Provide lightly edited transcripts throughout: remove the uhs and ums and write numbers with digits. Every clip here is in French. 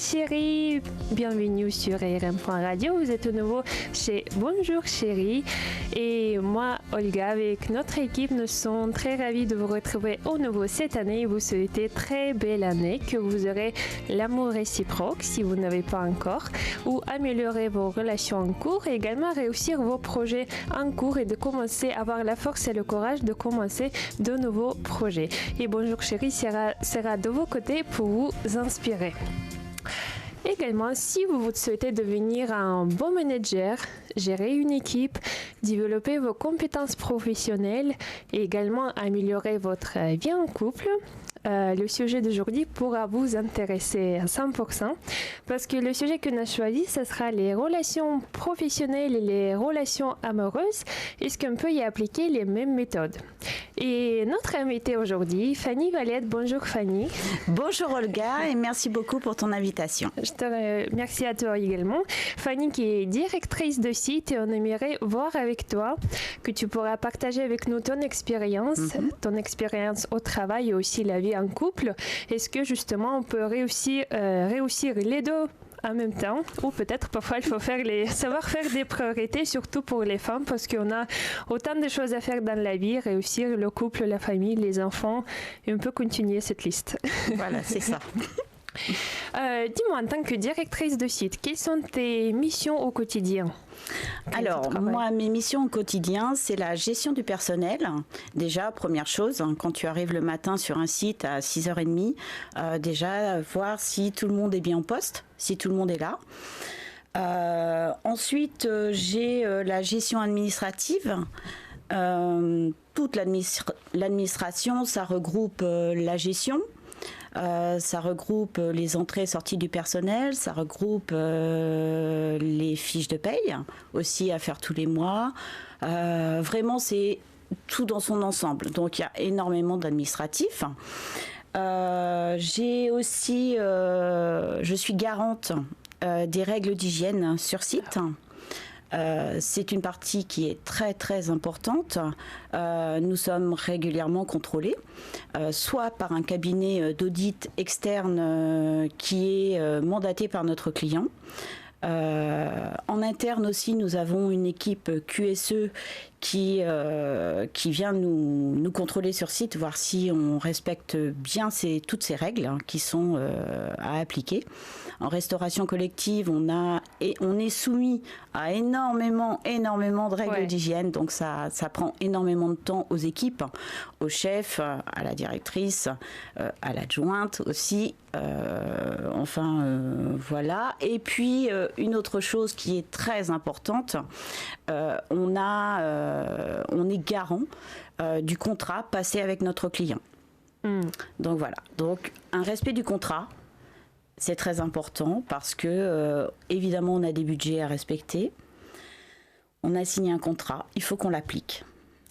chérie, bienvenue sur RM.radio. Vous êtes de nouveau chez Bonjour chérie. Et moi, Olga, avec notre équipe, nous sommes très ravis de vous retrouver au nouveau cette année. Vous souhaitez très belle année, que vous aurez l'amour réciproque si vous n'avez pas encore, ou améliorer vos relations en cours et également réussir vos projets en cours et de commencer à avoir la force et le courage de commencer de nouveaux projets. Et Bonjour chérie sera de vos côtés pour vous inspirer. Également, si vous souhaitez devenir un bon manager, gérer une équipe, développer vos compétences professionnelles et également améliorer votre vie en couple, le sujet d'aujourd'hui pourra vous intéresser à 100% parce que le sujet que nous avons choisi, ce sera les relations professionnelles et les relations amoureuses. Est-ce qu'on peut y appliquer les mêmes méthodes? Et notre invitée aujourd'hui, Fanny Valette. Bonjour Fanny. Bonjour Olga et merci beaucoup pour ton invitation. Merci à toi également. Fanny qui est directrice de site et on aimerait voir avec toi que tu pourras partager avec nous ton expérience au travail et aussi la vie en couple. Est-ce que justement on peut réussir les deux en même temps, ou peut-être parfois il faut savoir faire des priorités, surtout pour les femmes, parce qu'on a autant de choses à faire dans la vie, réussir le couple, la famille, les enfants, et on peut continuer cette liste. Voilà, c'est ça. Dis-moi, en tant que directrice de site, quelles sont tes missions au quotidien? Alors, moi, mes missions au quotidien, c'est la gestion du personnel. Déjà, première chose, quand tu arrives le matin sur un site à 6h30, déjà, voir si tout le monde est bien en poste, si tout le monde est là. Ensuite, j'ai la gestion administrative. Toute l'administration, ça regroupe la gestion. Ça regroupe les entrées et sorties du personnel, ça regroupe les fiches de paye aussi à faire tous les mois. Vraiment, c'est tout dans son ensemble. Donc, il y a énormément d'administratifs. J'ai aussi, je suis garante des règles d'hygiène sur site. C'est une partie qui est très très importante. Nous sommes régulièrement contrôlés, soit par un cabinet d'audit externe qui est mandaté par notre client. En interne aussi, nous avons une équipe QSE qui vient nous contrôler sur site, voir si on respecte bien toutes ces règles qui sont à appliquer. En restauration collective, on est soumis à énormément de règles d'hygiène, donc ça prend énormément de temps aux équipes, au chef, à la directrice, à l'adjointe aussi. Voilà. Et puis une autre chose qui est très importante, on est garant du contrat passé avec notre client. Donc voilà. Donc un respect du contrat, c'est très important parce que évidemment on a des budgets à respecter. On a signé un contrat, il faut qu'on l'applique.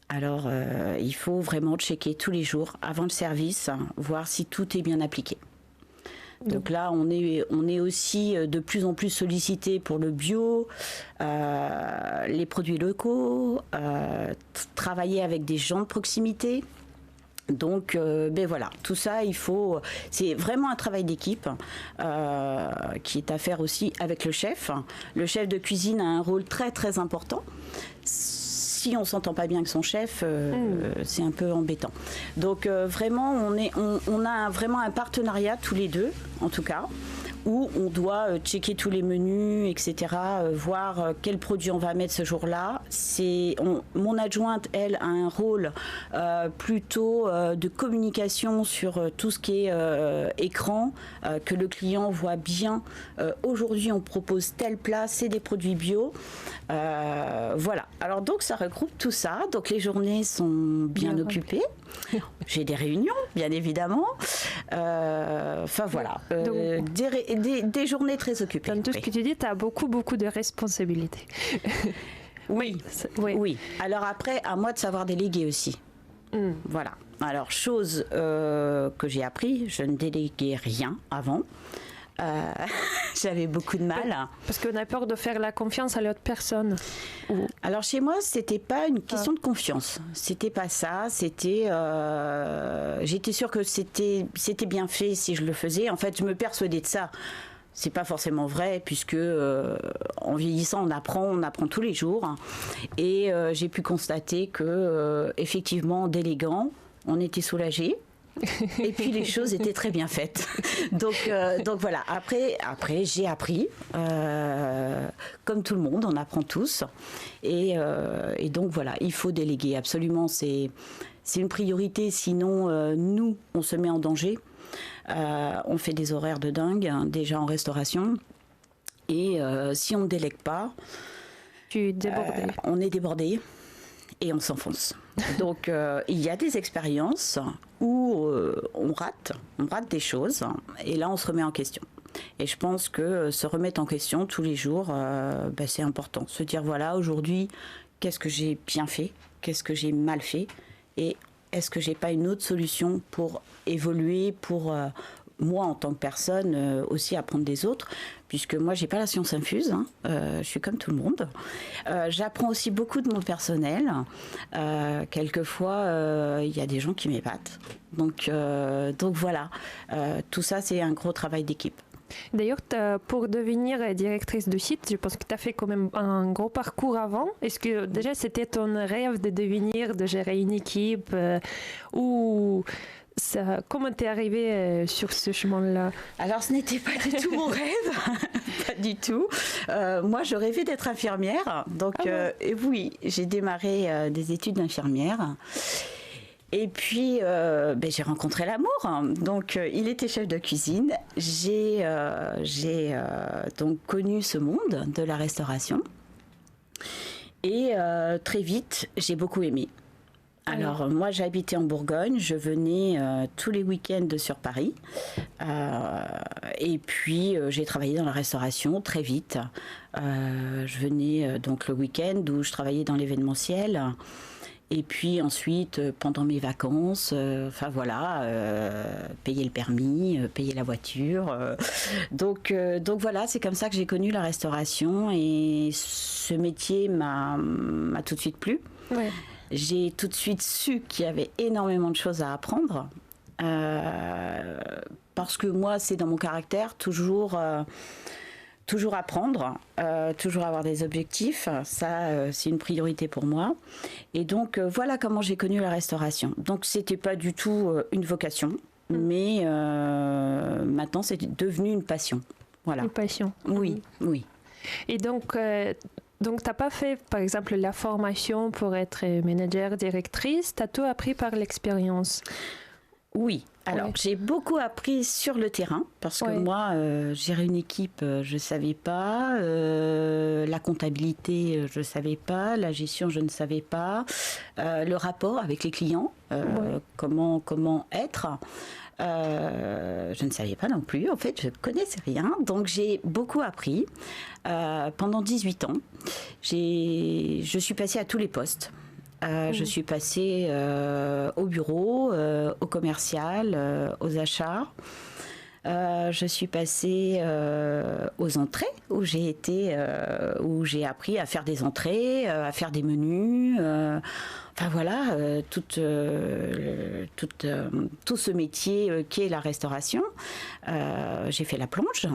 Alors il faut vraiment checker tous les jours avant le service, voir si tout est bien appliqué. Donc là, on est aussi de plus en plus sollicité pour le bio, les produits locaux, travailler avec des gens de proximité. Donc, voilà, tout ça, c'est vraiment un travail d'équipe qui est à faire aussi avec le chef. Le chef de cuisine a un rôle très très important. Si on s'entend pas bien avec son chef, c'est un peu embêtant. Donc vraiment, on a vraiment un partenariat tous les deux, en tout cas, où on doit checker tous les menus, etc., voir quel produit on va mettre ce jour-là. Mon adjointe, elle, a un rôle plutôt de communication sur tout ce qui est écran, que le client voit bien. Aujourd'hui, on propose tel plat, c'est des produits bio. Voilà. Alors donc, ça regroupe tout ça. Donc, les journées sont bien occupées. J'ai des réunions, bien évidemment. Enfin, voilà. Des journées très occupées. Dans tout ce que tu dis, tu as beaucoup de responsabilités. Oui. Alors après, à moi de savoir déléguer aussi. Voilà. Alors, chose que j'ai appris, je ne déléguais rien avant. J'avais beaucoup de mal. Parce qu'on a peur de faire la confiance à l'autre personne. Alors chez moi, c'était pas une question de confiance. C'était pas ça. C'était, j'étais sûre que c'était bien fait si je le faisais. En fait, je me persuadais de ça C'est pas forcément vrai puisque en vieillissant on apprend tous les jours et j'ai pu constater que effectivement en déléguant on était soulagé et puis les choses étaient très bien faites. Donc voilà. Après j'ai appris comme tout le monde, on apprend tous et donc voilà, il faut déléguer absolument. C'est une priorité, sinon nous on se met en danger. On fait des horaires de dingue, hein, déjà en restauration. Et si on ne délègue pas, on est débordé et on s'enfonce. Donc il y a des expériences où on rate des choses et là on se remet en question. Et je pense que se remettre en question tous les jours, c'est important. Se dire voilà, aujourd'hui, qu'est-ce que j'ai bien fait, qu'est-ce que j'ai mal fait et est-ce que j'ai pas une autre solution pour évoluer, pour moi en tant que personne aussi apprendre des autres, puisque moi j'ai pas la science infuse, hein, je suis comme tout le monde. J'apprends aussi beaucoup de mon personnel. Quelquefois il y a des gens qui m'épatent. Donc voilà, tout ça c'est un gros travail d'équipe. D'ailleurs, pour devenir directrice de site, je pense que tu as fait quand même un gros parcours avant. Est-ce que déjà c'était ton rêve de gérer une équipe ou comment tu es arrivée sur ce chemin-là? Alors, ce n'était pas du tout mon rêve, pas du tout. Moi, je rêvais d'être infirmière. Donc, oui, j'ai démarré des études d'infirmière. Et puis, j'ai rencontré l'amour. Donc, il était chef de cuisine. J'ai donc connu ce monde de la restauration. Et très vite, j'ai beaucoup aimé. Alors, moi, j'habitais en Bourgogne. Je venais tous les week-ends sur Paris. Et puis, j'ai travaillé dans la restauration très vite. Je venais donc le week-end où je travaillais dans l'événementiel. Et puis ensuite, pendant mes vacances, payer le permis, payer la voiture. Donc voilà, c'est comme ça que j'ai connu la restauration et ce métier m'a tout de suite plu. Ouais. J'ai tout de suite su qu'il y avait énormément de choses à apprendre. Parce que moi, c'est dans mon caractère, toujours apprendre, toujours avoir des objectifs, ça c'est une priorité pour moi. Et donc voilà comment j'ai connu la restauration. Donc c'était pas du tout une vocation, mais maintenant c'est devenu une passion. Voilà. Une passion. Oui, oui. Et donc t'as pas fait par exemple la formation pour être manager, directrice, t'as tout appris par l'expérience? Oui. Alors, j'ai beaucoup appris sur le terrain, parce que moi, gérer une équipe, je ne savais pas. La comptabilité, je ne savais pas. La gestion, je ne savais pas. Le rapport avec les clients, comment être. Je ne savais pas non plus. En fait, je ne connaissais rien. Donc, j'ai beaucoup appris. Pendant 18 ans, je suis passée à tous les postes. Je suis passée au bureau, au commercial, aux achats. Je suis passée aux entrées où j'ai appris à faire des entrées, à faire des menus. Enfin voilà, tout ce métier qui est la restauration. J'ai fait la plonge,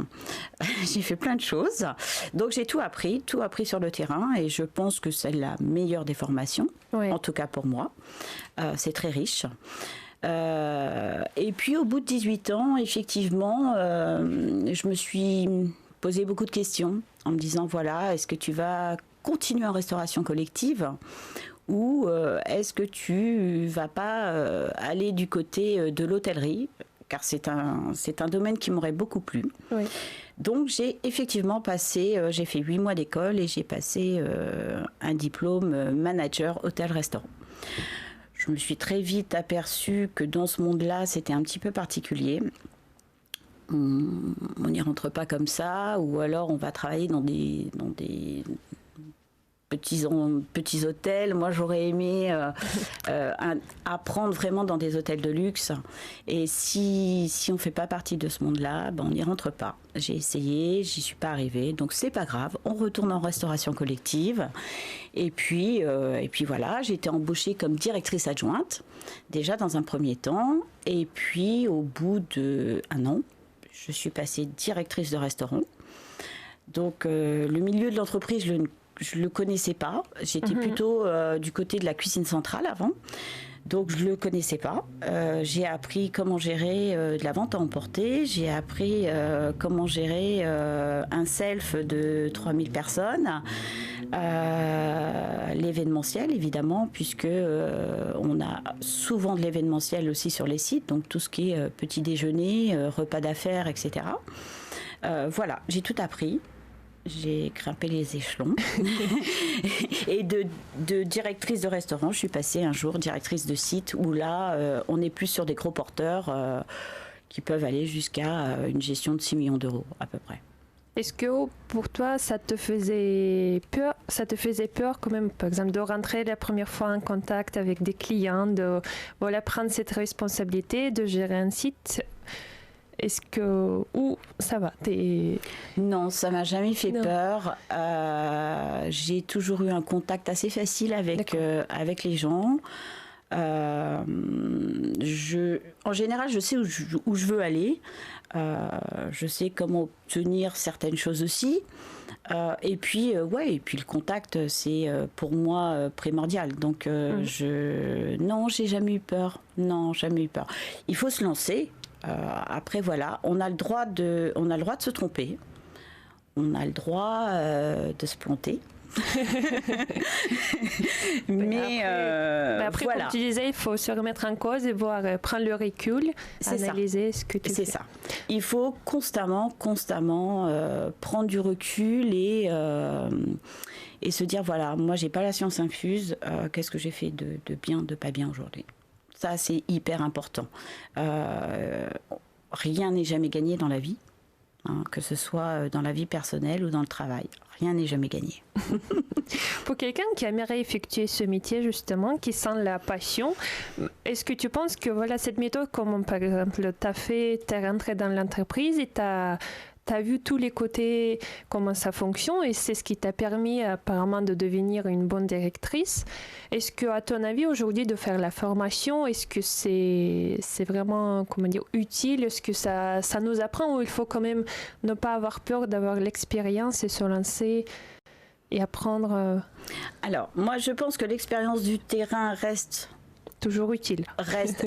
j'ai fait plein de choses. Donc j'ai tout appris sur le terrain et je pense que c'est la meilleure des formations, en tout cas pour moi. C'est très riche. Et puis au bout de 18 ans, effectivement, je me suis posé beaucoup de questions en me disant, voilà, est-ce que tu vas continuer en restauration collective ou est-ce que tu vas pas aller du côté de l'hôtellerie, car c'est un domaine qui m'aurait beaucoup plu. Oui. Donc j'ai effectivement j'ai fait 8 mois d'école et j'ai passé un diplôme manager hôtel-restaurant. Je me suis très vite aperçue que dans ce monde-là, c'était un petit peu particulier. On n'y rentre pas comme ça, ou alors on va travailler dans des petits hôtels. Moi, j'aurais aimé apprendre vraiment dans des hôtels de luxe. Et si on ne fait pas partie de ce monde-là, on n'y rentre pas. J'ai essayé, j'y suis pas arrivée. Donc, c'est pas grave. On retourne en restauration collective. Et puis voilà, j'ai été embauchée comme directrice adjointe, déjà dans un premier temps. Et puis, au bout d'1 an, je suis passée directrice de restaurant. Donc le milieu de l'entreprise, je ne le connaissais pas. J'étais plutôt du côté de la cuisine centrale avant. Donc je ne le connaissais pas. J'ai appris comment gérer de la vente à emporter. J'ai appris comment gérer un self de 3000 personnes. L'événementiel, évidemment, puisque on a souvent de l'événementiel aussi sur les sites. Donc tout ce qui est petit déjeuner, repas d'affaires, etc. Voilà, j'ai tout appris. J'ai grimpé les échelons. Et de directrice de restaurant, je suis passée un jour directrice de site où là, on est plus sur des gros porteurs qui peuvent aller jusqu'à une gestion de 6 millions d'euros à peu près. Est-ce que pour toi, ça te faisait peur quand même, par exemple, de rentrer la première fois en contact avec des clients, de prendre cette responsabilité, de gérer un site? Est-ce que... Ou ça va Non, ça m'a jamais fait peur. J'ai toujours eu un contact assez facile avec les gens. En général, je sais où je veux aller. Je sais comment obtenir certaines choses aussi. Et puis le contact, c'est pour moi primordial. Donc, non, j'ai jamais eu peur. Non, jamais eu peur. Il faut se lancer. Après voilà, on a le droit de se tromper, on a le droit de se planter. Mais après voilà. Comme tu disais, il faut se remettre en cause et prendre le recul, analyser ce que tu fais. C'est ça. Il faut constamment prendre du recul et se dire voilà, moi j'ai pas la science infuse, qu'est-ce que j'ai fait de bien, de pas bien aujourd'hui. Ça, c'est hyper important. Rien n'est jamais gagné dans la vie, que ce soit dans la vie personnelle ou dans le travail. Rien n'est jamais gagné. Pour quelqu'un qui aimerait effectuer ce métier, justement, qui sent la passion, est-ce que tu penses que cette méthode, comme par exemple, t'es rentré dans l'entreprise et t'as vu tous les côtés, comment ça fonctionne, et c'est ce qui t'a permis apparemment de devenir une bonne directrice. Est-ce que, à ton avis, aujourd'hui, de faire la formation, est-ce que c'est vraiment, utile? Est-ce que ça nous apprend, ou il faut quand même ne pas avoir peur d'avoir l'expérience et se lancer et apprendre Alors, moi, je pense que l'expérience du terrain reste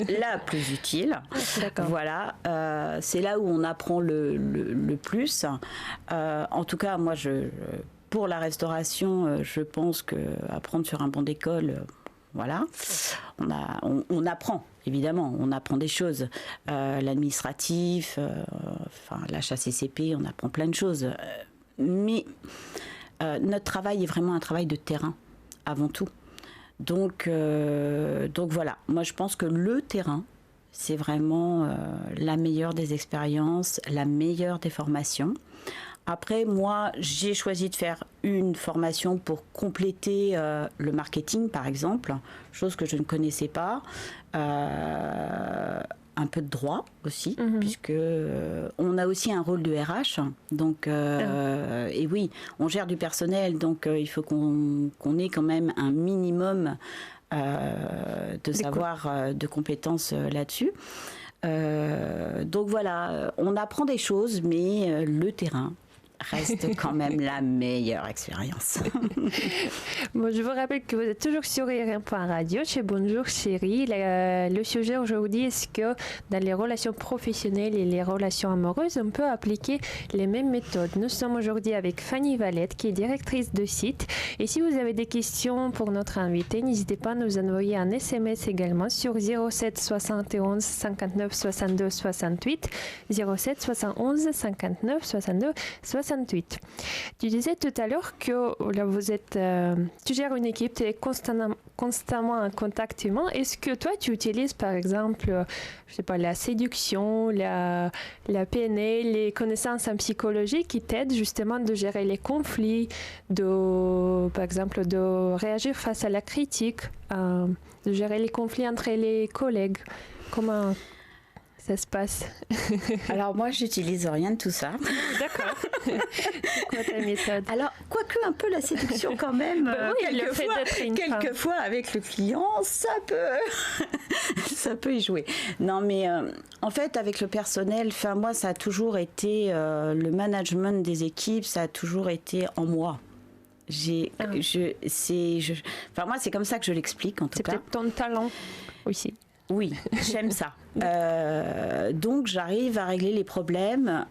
la plus utile. D'accord. Voilà, c'est là où on apprend le plus. En tout cas, moi, pour la restauration, je pense qu'apprendre sur un banc d'école, voilà, on apprend. Évidemment, on apprend des choses. L'administratif, l'achat CCP, on apprend plein de choses. Mais notre travail est vraiment un travail de terrain, avant tout. Donc voilà, moi je pense que le terrain, c'est vraiment la meilleure des expériences, la meilleure des formations. Après, moi, j'ai choisi de faire une formation pour compléter le marketing, par exemple, chose que je ne connaissais pas. Un peu de droit aussi, puisque on a aussi un rôle de RH. Donc, et oui, on gère du personnel, donc il faut qu'on ait quand même un minimum de savoir, de compétences là-dessus. Donc voilà, on apprend des choses, mais le terrain reste quand même la meilleure expérience. Bon, je vous rappelle que vous êtes toujours sur RM.radio chez Bonjour Chérie. Le sujet aujourd'hui, est-ce que dans les relations professionnelles et les relations amoureuses, on peut appliquer les mêmes méthodes? Nous sommes aujourd'hui avec Fanny Valette, qui est directrice de site. Et si vous avez des questions pour notre invité, n'hésitez pas à nous envoyer un SMS également sur 07 71 59 62 68, 07 71 59 62 68. Tu disais tout à l'heure que là, tu gères une équipe, tu es constamment en contact humain. Est-ce que toi, tu utilises par exemple, je sais pas, la séduction, la PNL, les connaissances en psychologie qui t'aident justement de gérer les conflits, par exemple, de réagir face à la critique, de gérer les conflits entre les collègues? Comment ça se passe? Alors moi, j'utilise rien de tout ça. D'accord. C'est quoi ta méthode? Alors, quoique un peu la séduction quand même, quelquefois avec le client, ça peut y jouer. Non, mais en fait, avec le personnel, moi, ça a toujours été le management des équipes, ça a toujours été en moi. Moi, c'est comme ça que je l'explique en tout cas. C'est peut-être ton talent aussi. Oui, j'aime ça. Donc j'arrive à régler les problèmes.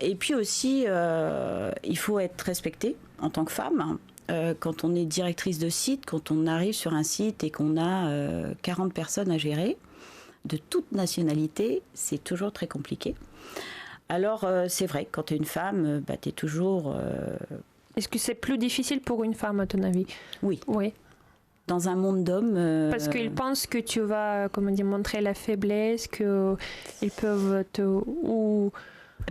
Et puis aussi, il faut être respecté en tant que femme. Quand on est directrice de site, quand on arrive sur un site et qu'on a 40 personnes à gérer, de toute nationalité, c'est toujours très compliqué. Alors c'est vrai, quand tu es une femme, tu es toujours... Est-ce que c'est plus difficile pour une femme à ton avis? Oui. Oui. Dans un monde d'hommes... Parce qu'ils pensent que tu vas, montrer la faiblesse, qu'ils peuvent te... Ou...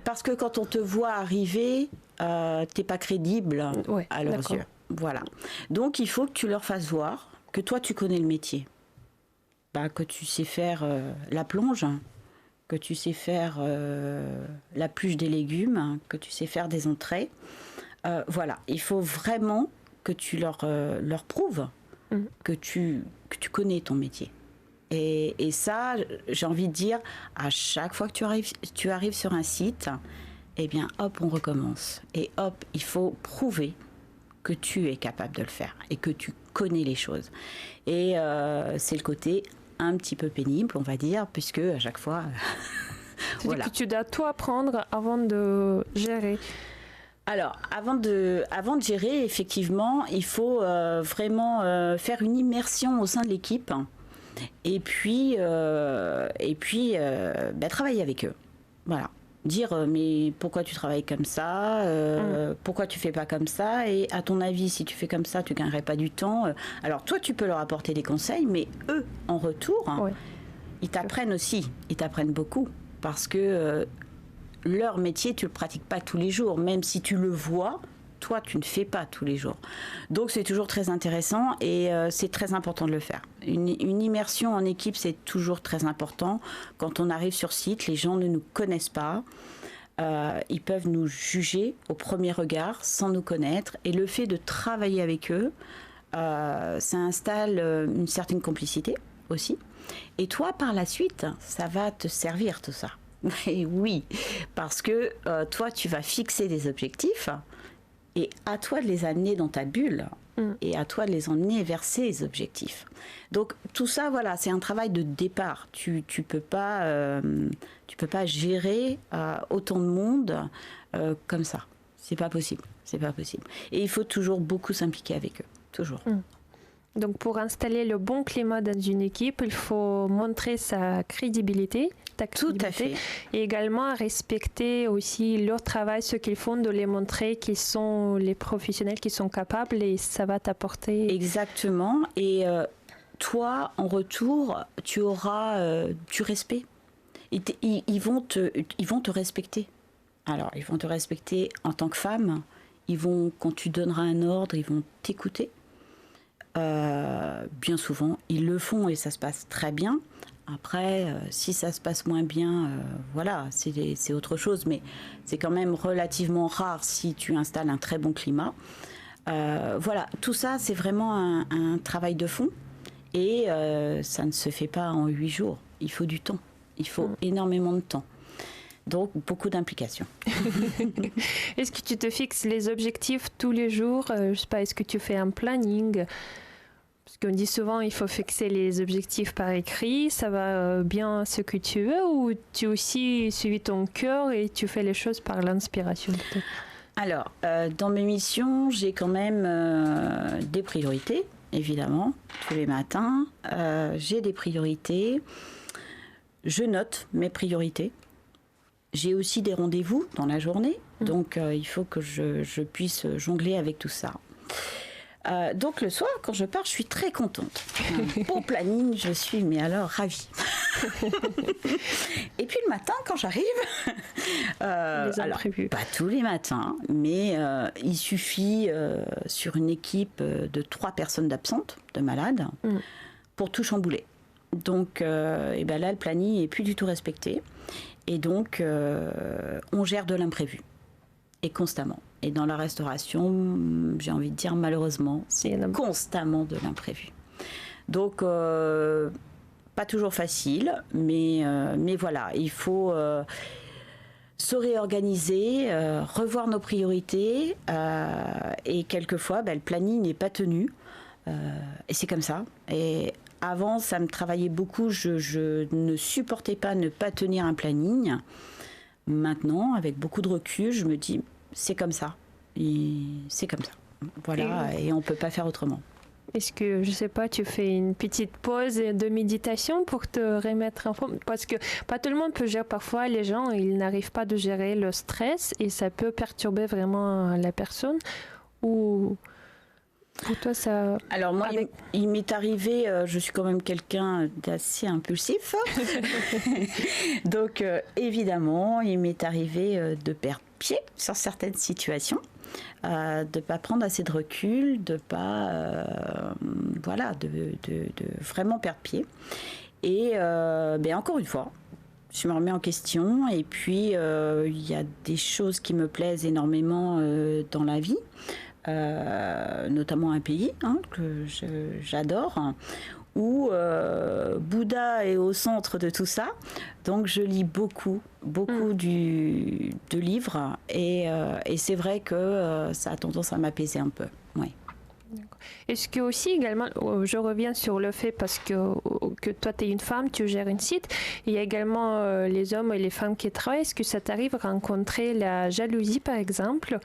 Parce que quand on te voit arriver, t'es pas crédible à leurs yeux. Voilà. Donc il faut que tu leur fasses voir que toi tu connais le métier. Que tu sais faire la plonge, que tu sais faire la pluche des légumes, que tu sais faire des entrées. Voilà. Il faut vraiment que tu leur prouves que tu connais ton métier. Et ça, j'ai envie de dire, à chaque fois que tu arrives sur un site, eh bien, hop, on recommence. Et hop, il faut prouver que tu es capable de le faire et que tu connais les choses. Et c'est le côté un petit peu pénible, on va dire, puisque à chaque fois... voilà. Que tu dois tout apprendre avant de gérer. Alors, avant de gérer, effectivement, il faut vraiment faire une immersion au sein de l'équipe et puis travailler avec eux. Voilà. Dire, mais pourquoi tu travailles comme ça, pourquoi tu fais pas comme ça, et à ton avis, si tu fais comme ça, tu gagnerais pas du temps. Alors, toi, tu peux leur apporter des conseils, mais eux, en retour, ils t'apprennent aussi, ils t'apprennent beaucoup, parce que... leur métier, tu ne le pratiques pas tous les jours. Même si tu le vois, toi, tu ne fais pas tous les jours. Donc, c'est toujours très intéressant et c'est très important de le faire. Une immersion en équipe, c'est toujours très important. Quand on arrive sur site, les gens ne nous connaissent pas. Ils peuvent nous juger au premier regard sans nous connaître. Et le fait de travailler avec eux, ça installe une certaine complicité aussi. Et toi, par la suite, ça va te servir tout ça. Et oui, parce que toi, tu vas fixer des objectifs et à toi de les amener dans ta bulle et à toi de les emmener vers ces objectifs. Donc tout ça, voilà, c'est un travail de départ. Tu peux pas gérer autant de monde comme ça. C'est pas possible. Et il faut toujours beaucoup s'impliquer avec eux, toujours. Donc pour installer le bon climat dans une équipe, il faut montrer sa crédibilité. Tout à fait. Et également respecter aussi leur travail, ce qu'ils font, de les montrer qu'ils sont les professionnels qui sont capables et ça va t'apporter... Exactement. Et toi, en retour, tu auras du respect. Ils vont te respecter. Alors, ils vont te respecter en tant que femme. Quand tu donneras un ordre, ils vont t'écouter. Bien souvent, ils le font et ça se passe très bien. Après, si ça se passe moins bien, voilà, c'est autre chose, mais c'est quand même relativement rare si tu installes un très bon climat. Voilà, tout ça, c'est vraiment un travail de fond et ça ne se fait pas en 8 jours. Il faut du temps, il faut énormément de temps. Donc, beaucoup d'implications. Est-ce que tu te fixes les objectifs tous les jours? Je sais pas, est-ce que tu fais un planning? Parce qu'on dit souvent il faut fixer les objectifs par écrit, ça va bien ce que tu veux, ou tu aussi suivis ton cœur et tu fais les choses par l'inspiration peut-être? Alors, dans mes missions, j'ai quand même des priorités, évidemment, tous les matins. J'ai des priorités, je note mes priorités. J'ai aussi des rendez-vous dans la journée, donc il faut que je puisse jongler avec tout ça. Donc le soir, quand je pars, je suis très contente. Un beau planning, je suis ravie. Et puis le matin, quand j'arrive, alors pas tous les matins, mais il suffit sur une équipe de 3 personnes d'absentes, de malades, pour tout chambouler. Donc là, le planning n'est plus du tout respecté. Et donc, on gère de l'imprévu. Et constamment. Et dans la restauration, j'ai envie de dire malheureusement, c'est constamment de l'imprévu. Donc, pas toujours facile, mais voilà, il faut se réorganiser, revoir nos priorités, et quelquefois, le planning n'est pas tenu, et c'est comme ça. Et avant, ça me travaillait beaucoup, je ne supportais pas ne pas tenir un planning. Maintenant, avec beaucoup de recul, je me dis, c'est comme ça. Et c'est comme ça. Voilà, et on ne peut pas faire autrement. Est-ce que, je ne sais pas, tu fais une petite pause de méditation pour te remettre en forme? Parce que pas tout le monde peut gérer. Parfois, les gens, ils n'arrivent pas à gérer le stress et ça peut perturber vraiment la personne. Ou pour toi, ça... Alors moi, il m'est arrivé, je suis quand même quelqu'un d'assez impulsif. Donc évidemment, il m'est arrivé de perdre pied sur certaines situations, de ne pas prendre assez de recul, de pas, de vraiment perdre pied. Et encore une fois, je me remets en question. Et puis, il y a des choses qui me plaisent énormément dans la vie. Notamment un pays que j'adore, où Bouddha est au centre de tout ça. Donc je lis beaucoup de livres et c'est vrai que ça a tendance à m'apaiser un peu. Ouais. Est-ce que aussi également, je reviens sur le fait parce que toi tu es une femme, tu gères un site, il y a également les hommes et les femmes qui travaillent. Est-ce que ça t'arrive de rencontrer la jalousie par exemple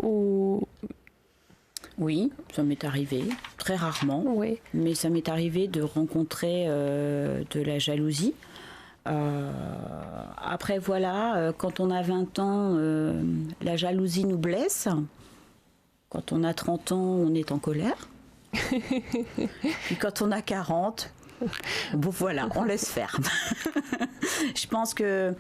ou... Oui, ça m'est arrivé, très rarement, oui. Mais ça m'est arrivé de rencontrer de la jalousie. Après voilà, quand on a 20 ans, la jalousie nous blesse. Quand on a 30 ans, on est en colère. Puis quand on a 40, bon voilà, on laisse faire. Je pense qu'il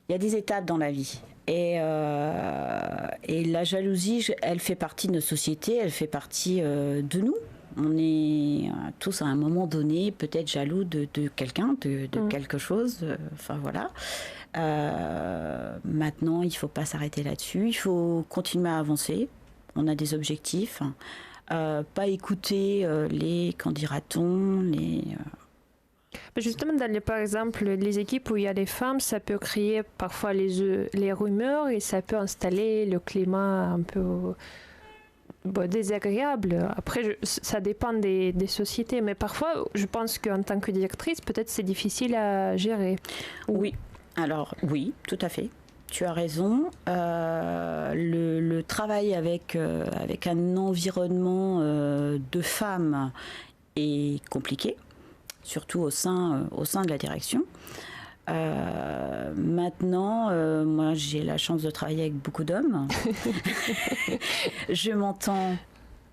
y a des étapes dans la vie. Et la jalousie, elle fait partie de notre société, elle fait partie de nous. On est tous à un moment donné peut-être jaloux de quelqu'un, de quelque chose. Enfin voilà. Maintenant, il ne faut pas s'arrêter là-dessus. Il faut continuer à avancer. On a des objectifs. Pas écouter les qu'en dira-t-on, Justement, par exemple, les équipes où il y a des femmes, ça peut créer parfois les rumeurs et ça peut installer le climat un peu désagréable. Après, ça dépend des sociétés, mais parfois, je pense qu'en tant que directrice, peut-être c'est difficile à gérer. Oui, alors oui, tout à fait. Tu as raison. Le travail avec un environnement de femmes est compliqué, surtout au sein de la direction. Maintenant, moi j'ai la chance de travailler avec beaucoup d'hommes. Je m'entends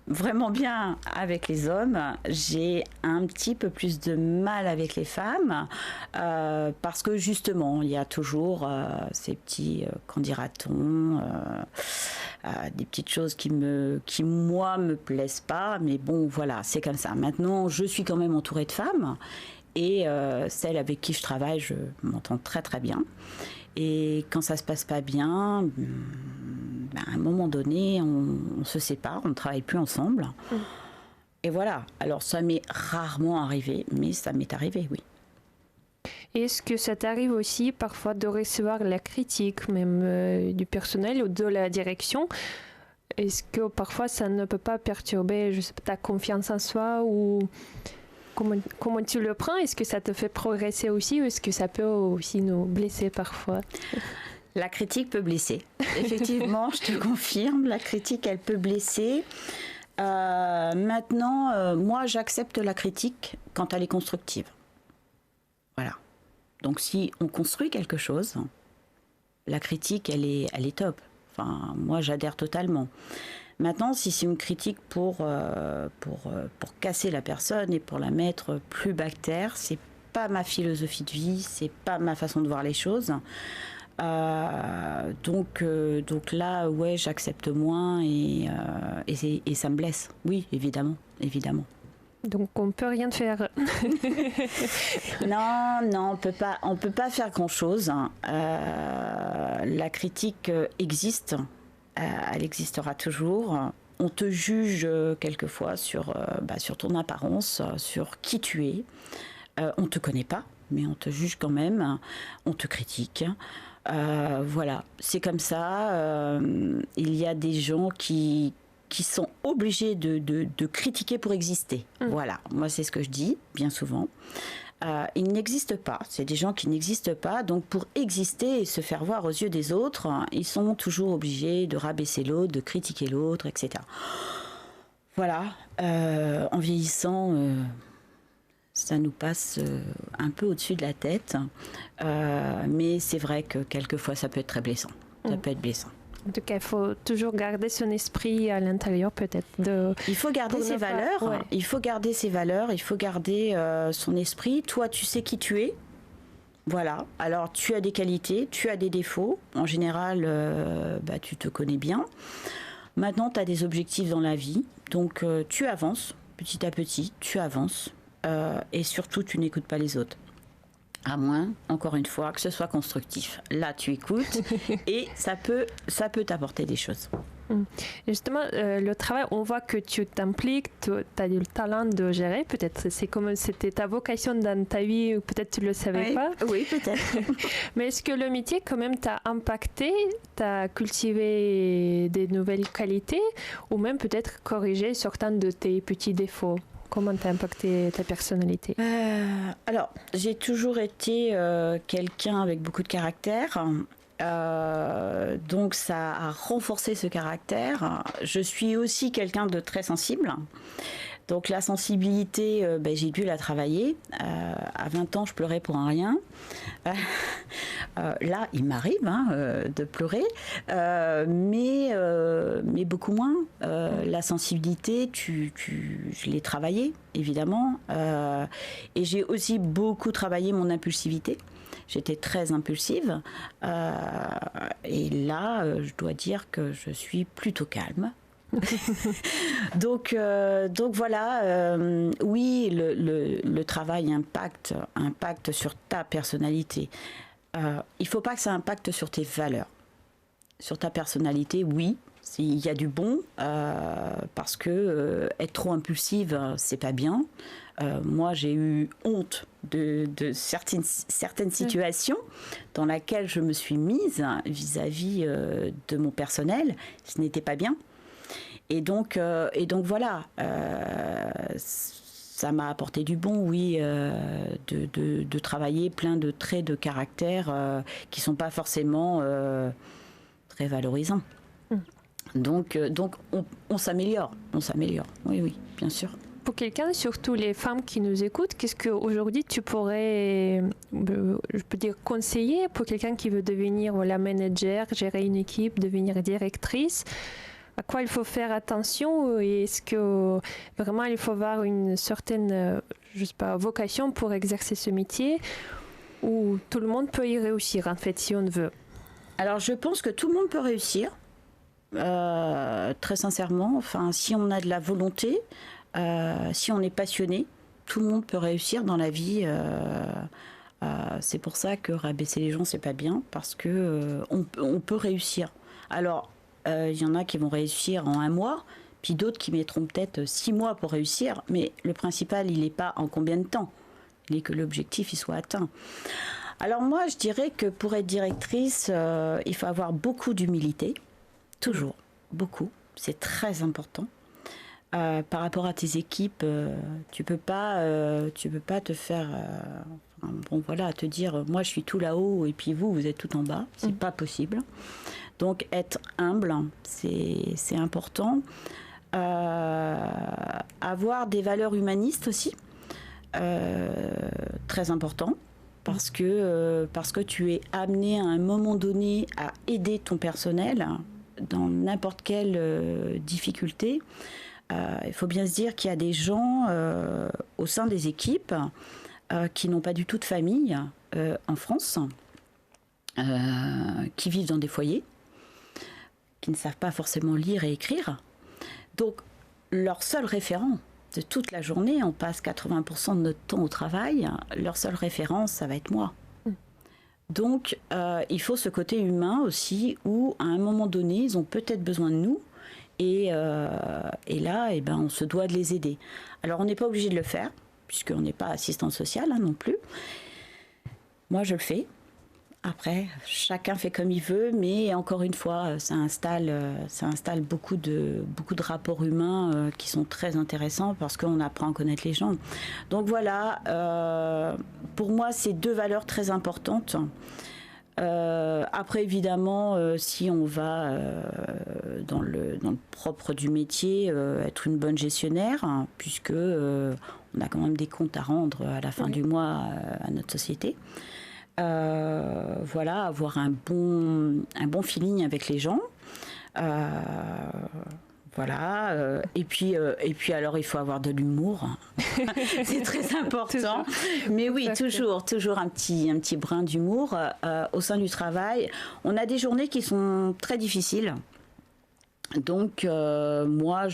vraiment bien avec les hommes. J'ai un petit peu plus de mal avec les femmes parce que justement il y a toujours ces petits qu'en dira-t-on, des petites choses qui moi me plaisent pas, mais bon voilà, c'est comme ça. Maintenant je suis quand même entourée de femmes et celles avec qui je travaille, je m'entends très très bien. Et quand ça se passe pas bien, à un moment donné, on se sépare, on ne travaille plus ensemble. Et voilà. Alors ça m'est rarement arrivé, mais ça m'est arrivé, oui. Est-ce que ça t'arrive aussi parfois de recevoir la critique, même du personnel ou de la direction? Est-ce que parfois ça ne peut pas perturber, je sais pas, ta confiance en soi ou comment tu le prends? Est-ce que ça te fait progresser aussi ou est-ce que ça peut aussi nous blesser parfois? La critique peut blesser. Effectivement, je te confirme, la critique, elle peut blesser. Maintenant, moi, j'accepte la critique quand elle est constructive. Voilà. Donc, si on construit quelque chose, la critique, elle est top. Enfin, moi, j'adhère totalement. Maintenant, si c'est une critique pour casser la personne et pour la mettre plus bas que terre, c'est pas ma philosophie de vie, c'est pas ma façon de voir les choses. Donc là, ouais, j'accepte moins et ça me blesse. Oui, évidemment. Donc on peut rien faire. Non, on peut pas faire grand-chose. La critique existe, elle existera toujours. On te juge quelquefois sur ton apparence, sur qui tu es. On te connaît pas, mais on te juge quand même. On te critique. Voilà, c'est comme ça. Il y a des gens qui sont obligés de critiquer pour exister. Voilà, moi c'est ce que je dis bien souvent. Ils n'existent pas, c'est des gens qui n'existent pas, donc pour exister et se faire voir aux yeux des autres, ils sont toujours obligés de rabaisser l'autre, de critiquer l'autre, etc. Voilà, en vieillissant, ça nous passe un peu au-dessus de la tête, mais c'est vrai que quelquefois ça peut être très blessant. Ça peut être blessant. En tout cas, il faut toujours garder son esprit à l'intérieur, peut-être. Il faut garder ses valeurs. Ouais. Il faut garder ses valeurs. Il faut garder son esprit. Toi, tu sais qui tu es. Voilà. Alors, tu as des qualités, tu as des défauts. En général, tu te connais bien. Maintenant, tu as des objectifs dans la vie. Donc, tu avances petit à petit. Tu avances. Et surtout, tu n'écoutes pas les autres. À moins, encore une fois, que ce soit constructif. Là, tu écoutes et ça peut t'apporter des choses. Justement, le travail, on voit que tu t'impliques, tu as le talent de gérer. Peut-être c'est comme c'était ta vocation dans ta vie, ou peut-être tu ne le savais pas. Oui, peut-être. Mais est-ce que le métier, quand même, t'a impacté, t'a cultivé des nouvelles qualités, ou même peut-être corrigé certains de tes petits défauts? Comment t'as impacté ta personnalité? Alors, j'ai toujours été quelqu'un avec beaucoup de caractère. Donc, ça a renforcé ce caractère. Je suis aussi quelqu'un de très sensible. Donc, la sensibilité, j'ai dû la travailler. À 20 ans, je pleurais pour un rien. Là, il m'arrive de pleurer, mais beaucoup moins. La sensibilité, je l'ai travaillée, évidemment. Et j'ai aussi beaucoup travaillé mon impulsivité. J'étais très impulsive. Et là, je dois dire que je suis plutôt calme. donc voilà, oui, le travail impacte sur ta personnalité. Il faut pas que ça impacte sur tes valeurs. Sur ta personnalité, oui, il y a du bon, parce que être trop impulsive, c'est pas bien. Moi, j'ai eu honte de certaines situations dans lesquelles je me suis mise vis-à-vis de mon personnel. Ce n'était pas bien. Et donc voilà, ça m'a apporté du bon, oui, de travailler plein de traits de caractère qui ne sont pas forcément très valorisants. Donc on s'améliore, oui, bien sûr. Pour quelqu'un, surtout les femmes qui nous écoutent, qu'est-ce qu'aujourd'hui tu pourrais, je peux dire, conseiller pour quelqu'un qui veut devenir manager, gérer une équipe, devenir directrice? À quoi il faut faire attention, et est-ce que vraiment il faut avoir une certaine vocation pour exercer ce métier, ou tout le monde peut y réussir en fait si on veut? Alors je pense que tout le monde peut réussir, très sincèrement. Enfin, si on a de la volonté, si on est passionné, tout le monde peut réussir dans la vie. C'est pour ça que rabaisser les gens, c'est pas bien, parce que on peut réussir. Alors il y en a qui vont réussir en 1 mois, puis d'autres qui mettront peut-être 6 mois pour réussir, mais le principal, il n'est pas en combien de temps, il est que l'objectif il soit atteint. Alors moi, je dirais que pour être directrice, il faut avoir beaucoup d'humilité, toujours, beaucoup, c'est très important. Par rapport à tes équipes, tu peux pas te faire... te dire, moi je suis tout là-haut et puis vous êtes tout en bas, c'est pas possible. Donc être humble, c'est important. Avoir des valeurs humanistes aussi, très important, parce que tu es amené à un moment donné à aider ton personnel dans n'importe quelle difficulté. Il faut bien se dire qu'il y a des gens au sein des équipes qui n'ont pas du tout de famille en France, qui vivent dans des foyers, qui ne savent pas forcément lire et écrire. Donc, leur seul référent, de toute la journée, on passe 80% de notre temps au travail, leur seule référence, ça va être moi. Donc, il faut ce côté humain aussi, où à un moment donné, ils ont peut-être besoin de nous, et là, on se doit de les aider. Alors, on n'est pas obligé de le faire, puisqu'on n'est pas assistante sociale non plus. Moi, je le fais. Après, chacun fait comme il veut, mais encore une fois, ça installe beaucoup de rapports humains qui sont très intéressants parce qu'on apprend à connaître les gens. Donc voilà, pour moi, c'est deux valeurs très importantes. Après, évidemment, si on va dans le propre du métier, être une bonne gestionnaire, hein, puisque on a quand même des comptes à rendre à la fin du mois à notre société. Voilà, avoir un bon feeling avec les gens. Voilà, et puis alors il faut avoir de l'humour. C'est très important. Mais oui, toujours un petit brin d'humour au sein du travail. On a des journées qui sont très difficiles. Donc moi,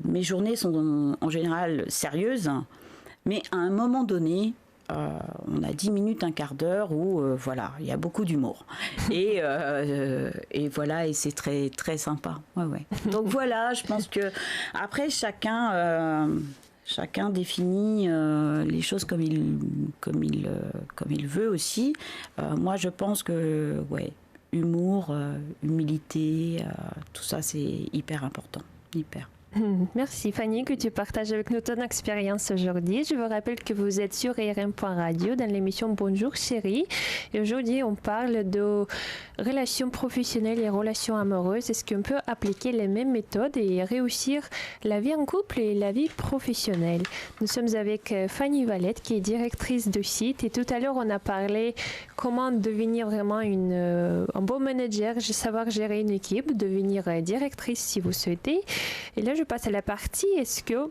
mes journées sont en général sérieuses, mais à un moment donné, on a 10 minutes, un quart d'heure où voilà, il y a beaucoup d'humour. Et voilà, et c'est très, très sympa. Ouais. Donc voilà, je pense que après chacun définit les choses comme il veut aussi. Moi, je pense que humour, humilité, tout ça, c'est hyper important. Hyper. Merci Fanny que tu partages avec nous ton expérience aujourd'hui. Je vous rappelle que vous êtes sur IRM.radio dans l'émission Bonjour chérie. Et aujourd'hui, on parle de relations professionnelles et relations amoureuses. Est-ce qu'on peut appliquer les mêmes méthodes et réussir la vie en couple et la vie professionnelle? Nous sommes avec Fanny Valette qui est directrice de site. Et tout à l'heure, on a parlé comment devenir vraiment un bon manager, savoir gérer une équipe, devenir directrice si vous souhaitez. Et là, je passe à la partie,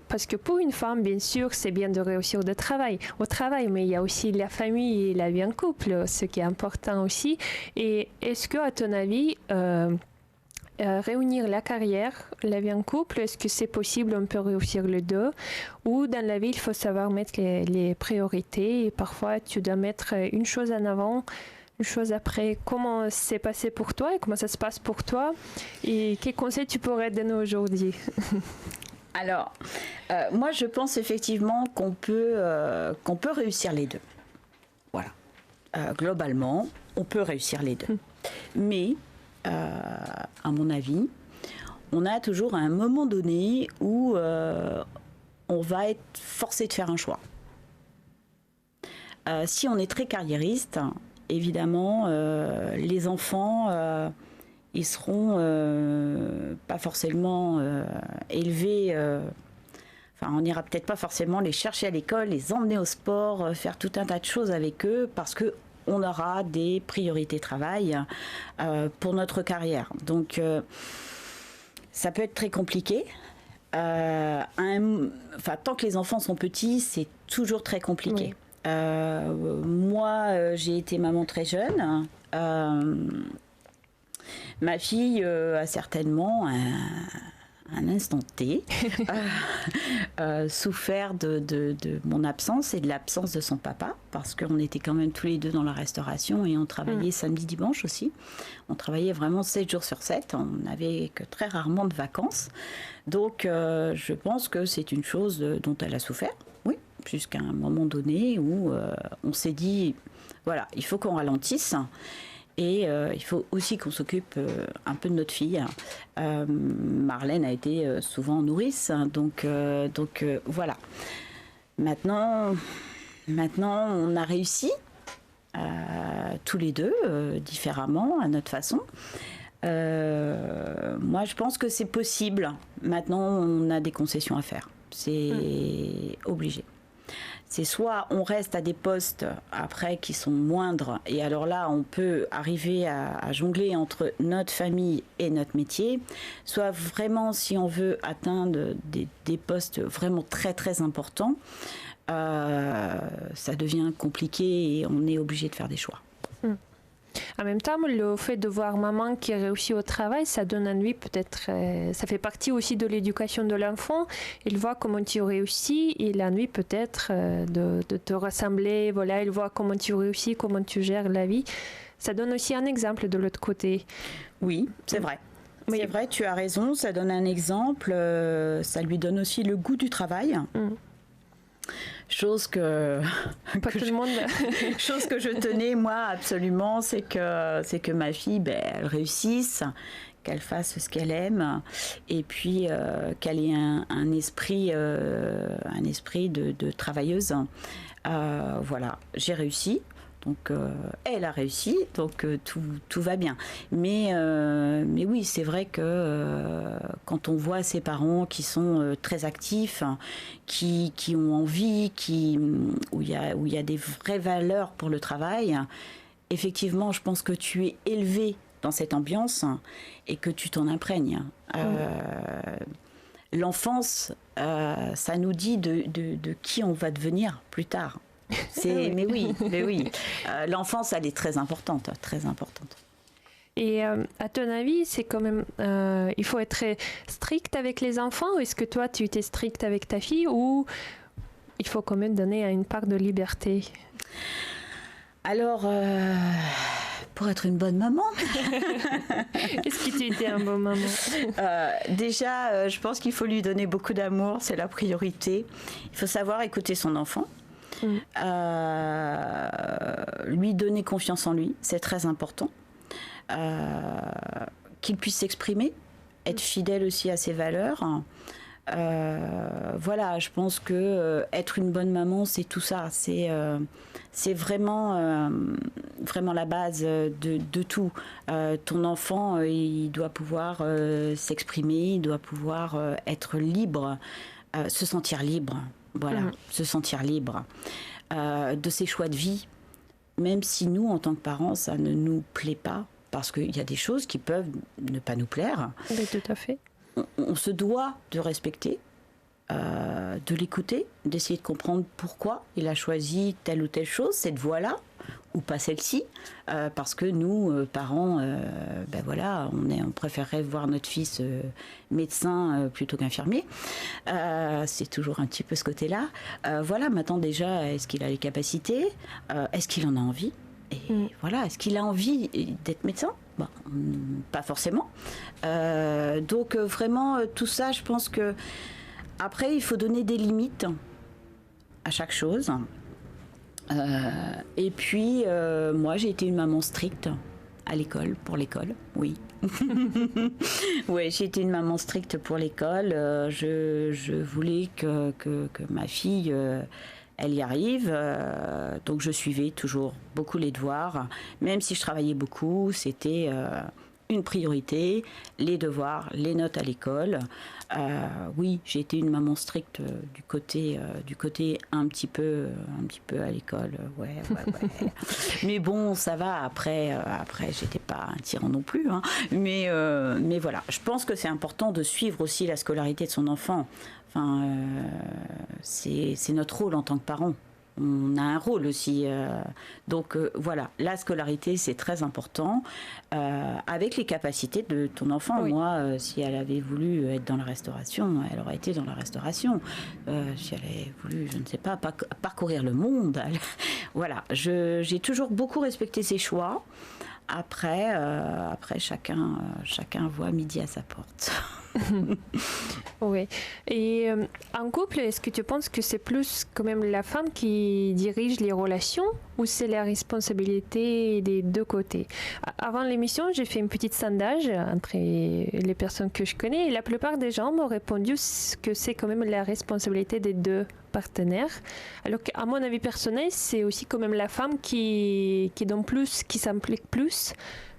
parce que pour une femme, bien sûr, c'est bien de réussir au travail, mais il y a aussi la famille et la vie en couple, ce qui est important aussi. Et est-ce que, à ton avis, réunir la carrière, la vie en couple, est-ce que c'est possible, on peut réussir les deux? Ou dans la vie, il faut savoir mettre les priorités et parfois, tu dois mettre une chose en avant, une chose après. Comment c'est passé pour toi et comment ça se passe pour toi et quels conseils tu pourrais donner aujourd'hui? Alors, moi je pense effectivement qu'on peut réussir les deux. Voilà. Globalement, on peut réussir les deux. Mais, à mon avis, on a toujours un moment donné où on va être forcé de faire un choix. Si on est très carriériste, évidemment, les enfants, ils seront pas forcément élevés. On n'ira peut-être pas forcément les chercher à l'école, les emmener au sport, faire tout un tas de choses avec eux, parce que on aura des priorités travail pour notre carrière. Donc, ça peut être très compliqué. Tant que les enfants sont petits, c'est toujours très compliqué. Oui. Moi, j'ai été maman très jeune. Ma fille a certainement un instant T souffert de mon absence et de l'absence de son papa, parce qu'on était quand même tous les deux dans la restauration et on travaillait samedi, dimanche aussi. On travaillait vraiment 7 jours sur 7. On n'avait que très rarement de vacances. Donc, je pense que c'est une chose dont elle a souffert. Oui. Jusqu'à un moment donné où on s'est dit, voilà, il faut qu'on ralentisse et il faut aussi qu'on s'occupe un peu de notre fille. Marlène a été souvent nourrice, donc voilà. Maintenant, on a réussi tous les deux, différemment, à notre façon. Moi, je pense que c'est possible. Maintenant, on a des concessions à faire. C'est obligé. C'est soit on reste à des postes après qui sont moindres, et alors là on peut arriver à jongler entre notre famille et notre métier, soit vraiment si on veut atteindre des postes vraiment très très importants, ça devient compliqué et on est obligé de faire des choix. En même temps, le fait de voir maman qui réussit au travail, ça donne envie peut-être, ça fait partie aussi de l'éducation de l'enfant. Il voit comment tu réussis, il a envie peut-être de te ressembler. Voilà, il voit comment tu réussis, comment tu gères la vie. Ça donne aussi un exemple de l'autre côté. Oui, c'est vrai. Oui. C'est vrai, tu as raison, ça donne un exemple, ça lui donne aussi le goût du travail. Chose que chose que je tenais moi absolument, c'est que ma fille, elle réussisse, qu'elle fasse ce qu'elle aime, et puis qu'elle ait un esprit de travailleuse. Voilà, j'ai réussi. Donc, elle a réussi, donc tout va bien. Mais oui, c'est vrai que quand on voit ces parents qui sont très actifs, qui ont envie, où il y a des vraies valeurs pour le travail, effectivement, je pense que tu es élevé dans cette ambiance et que tu t'en imprègnes. L'enfance, ça nous dit de qui on va devenir plus tard. Mais oui. L'enfance, elle est très importante, très importante. Et à ton avis, c'est quand même, il faut être strict avec les enfants, ou est-ce que toi, tu étais strict avec ta fille, ou il faut quand même donner une part de liberté? Alors, pour être une bonne maman. Est-ce que tu étais un bon maman? Déjà, je pense qu'il faut lui donner beaucoup d'amour, c'est la priorité. Il faut savoir écouter son enfant. Lui donner confiance en lui, c'est très important. Qu'il puisse s'exprimer, être fidèle aussi à ses valeurs. Voilà, je pense que être une bonne maman, c'est tout ça. C'est vraiment la base de tout. Ton enfant, il doit pouvoir s'exprimer, il doit pouvoir être libre, se sentir libre. Voilà, se sentir libre de ses choix de vie, même si nous, en tant que parents, ça ne nous plaît pas, parce qu'il y a des choses qui peuvent ne pas nous plaire. Oui, tout à fait. On se doit de respecter, de l'écouter, d'essayer de comprendre pourquoi il a choisi telle ou telle chose, cette voie-là, ou pas celle-ci, parce que nous, parents, voilà, on préférerait voir notre fils médecin plutôt qu'infirmier. C'est toujours un petit peu ce côté-là. Voilà, maintenant déjà, est-ce qu'il a les capacités? Est-ce qu'il en a envie? Et voilà, est-ce qu'il a envie d'être médecin? Bon, pas forcément. Donc vraiment, tout ça, je pense que après, il faut donner des limites à chaque chose. Et puis, moi, j'ai été une maman stricte à l'école, pour l'école, oui. Oui, j'ai été une maman stricte pour l'école. Je voulais que ma fille, elle y arrive. Donc, je suivais toujours beaucoup les devoirs. Même si je travaillais beaucoup, c'était une priorité, les devoirs, les notes à l'école. Oui, j'ai été une maman stricte du côté un petit peu à l'école. Ouais. Mais bon, ça va. Après, j'étais pas un tyran non plus. Hein. Mais voilà, je pense que c'est important de suivre aussi la scolarité de son enfant. Enfin, c'est notre rôle en tant que parent. On a un rôle aussi. Donc voilà, la scolarité, c'est très important. Avec les capacités de ton enfant. Oui. Moi, si elle avait voulu être dans la restauration, elle aurait été dans la restauration. Si elle avait voulu, je ne sais pas, parcourir le monde. Voilà, j'ai toujours beaucoup respecté ses choix. Après, chacun voit midi à sa porte. Oui. Et en couple, est-ce que tu penses que c'est plus quand même la femme qui dirige les relations, ou c'est la responsabilité des deux côtés? Avant l'émission, j'ai fait une petite sondage entre les personnes que je connais, et la plupart des gens m'ont répondu que c'est quand même la responsabilité des deux partenaires. Alors qu'à mon avis personnel, c'est aussi quand même la femme qui donne plus, qui s'implique plus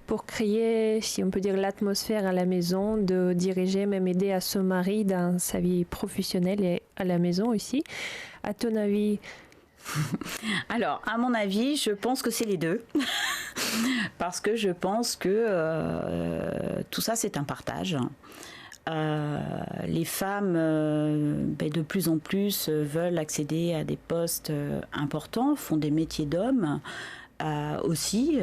pour créer, si on peut dire, l'atmosphère à la maison, de diriger, même aider à son mari dans sa vie professionnelle et à la maison aussi. À ton avis? Alors, à mon avis, je pense que c'est les deux. Parce que je pense que tout ça, c'est un partage. Les femmes, de plus en plus, veulent accéder à des postes importants, font des métiers d'hommes. aussi,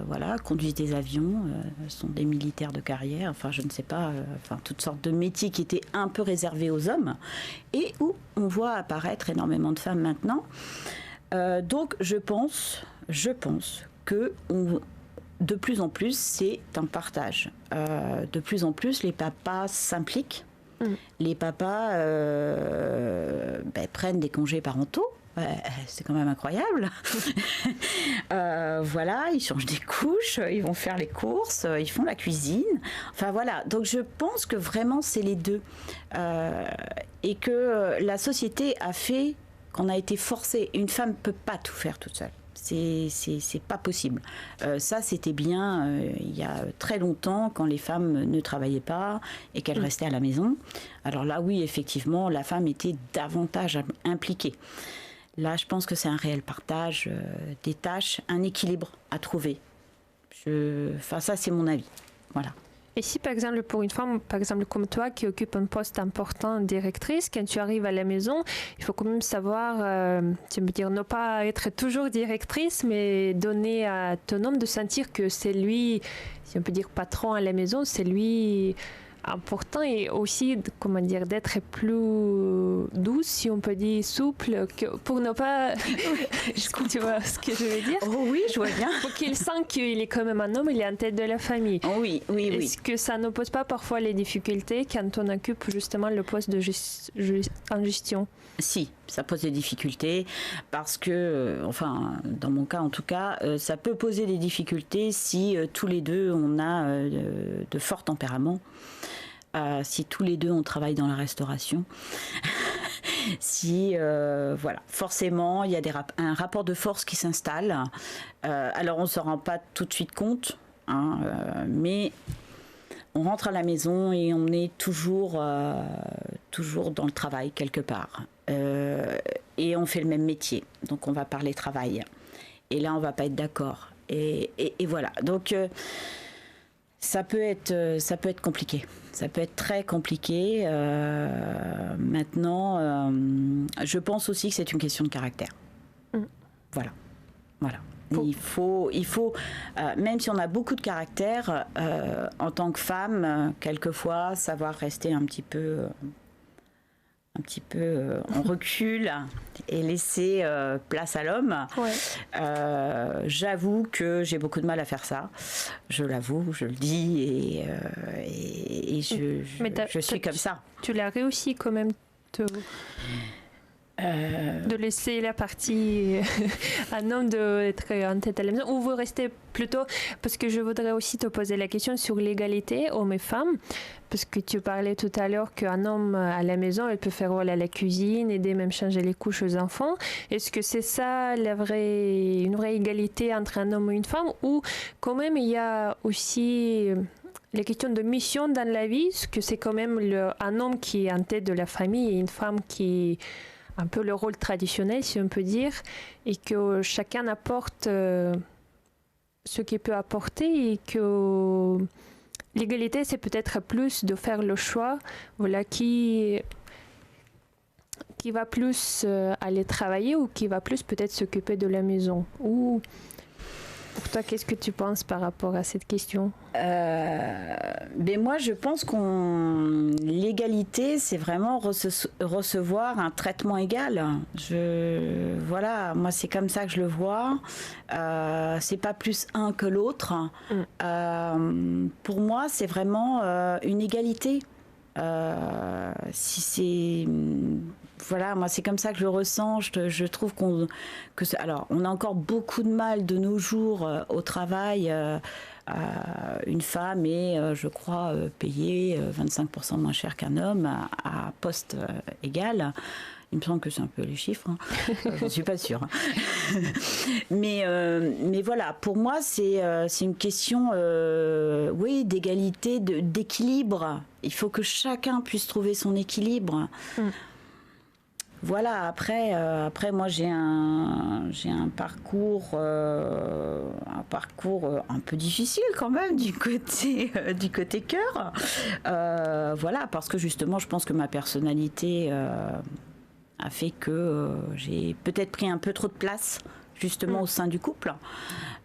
voilà, conduisent des avions, sont des militaires de carrière, enfin je ne sais pas, enfin toutes sortes de métiers qui étaient un peu réservés aux hommes et où on voit apparaître énormément de femmes maintenant. Donc je pense que de plus en plus c'est un partage. De plus en plus les papas s'impliquent, les papas prennent des congés parentaux. C'est quand même incroyable. Voilà, ils changent des couches, ils vont faire les courses, ils font la cuisine. Enfin voilà, donc je pense que vraiment c'est les deux. Et que la société a fait qu'on a été forcé. Une femme ne peut pas tout faire toute seule. C'est pas possible. Ça, c'était bien il y a très longtemps, quand les femmes ne travaillaient pas et qu'elles restaient à la maison. Alors là, oui, effectivement, la femme était davantage impliquée. Là, je pense que c'est un réel partage des tâches, un équilibre à trouver. Enfin, ça, c'est mon avis. Voilà. Et si, par exemple, pour une femme, par exemple, comme toi, qui occupe un poste important, directrice, quand tu arrives à la maison, il faut quand même savoir, tu veux dire, ne pas être toujours directrice, mais donner à ton homme de sentir que c'est lui, si on peut dire patron à la maison, c'est lui important, et aussi, comment dire, d'être plus douce, si on peut dire souple, pour ne pas... Tu vois ce que je veux dire? Oh oui, je vois bien. Pour qu'il sente qu'il est quand même un homme, il est en tête de la famille. Oh oui. Est-ce que ça ne pose pas parfois les difficultés quand on occupe justement le poste de en gestion? Si, ça pose des difficultés parce que, enfin, dans mon cas en tout cas, ça peut poser des difficultés si tous les deux on a de forts tempéraments. Si tous les deux on travaille dans la restauration, si voilà, forcément il y a un rapport de force qui s'installe. Alors on ne s'en rend pas tout de suite compte, hein, mais on rentre à la maison et on est toujours dans le travail quelque part. Et on fait le même métier, donc on va parler travail. Et là on va pas être d'accord. Et voilà. Donc ça peut être compliqué. Ça peut être très compliqué. Maintenant, je pense aussi que c'est une question de caractère. Voilà. Il faut même si on a beaucoup de caractère, en tant que femme, quelquefois, savoir rester un petit peu en recul et laisser place à l'homme. Ouais. J'avoue que j'ai beaucoup de mal à faire ça. Je l'avoue, je le dis, et je suis comme ça. Tu l'as réussi quand même de laisser la partie un homme d'être en tête à la maison, ou vous restez plutôt, parce que je voudrais aussi te poser la question sur l'égalité hommes et femmes, parce que tu parlais tout à l'heure qu'un homme à la maison, il peut faire voilà, la cuisine, aider même changer les couches aux enfants. Est-ce que c'est ça une vraie égalité entre un homme et une femme, ou quand même il y a aussi les questions de mission dans la vie, parce que c'est quand même un homme qui est en tête de la famille et une femme qui un peu le rôle traditionnel, si on peut dire, et que chacun apporte ce qu'il peut apporter, et que l'égalité, c'est peut-être plus de faire le choix, voilà, qui va plus aller travailler ou qui va plus peut-être s'occuper de la maison. Ou pour toi, qu'est-ce que tu penses par rapport à cette question? Ben moi, je pense l'égalité, c'est vraiment recevoir un traitement égal. Voilà, moi, c'est comme ça que je le vois. C'est pas plus un que l'autre. Pour moi, c'est vraiment une égalité. Si c'est... Voilà, moi c'est comme ça que je le ressens. Je trouve alors on a encore beaucoup de mal de nos jours au travail. Une femme est, je crois, payée 25% moins cher qu'un homme à poste égal. Il me semble que c'est un peu les chiffres. Hein. Je ne suis pas sûre. Mais voilà, pour moi, c'est une question oui, d'égalité, d'équilibre. Il faut que chacun puisse trouver son équilibre. Voilà, après moi j'ai un parcours un peu difficile quand même du côté cœur. Voilà, parce que justement je pense que ma personnalité a fait que j'ai peut-être pris un peu trop de place justement au sein du couple.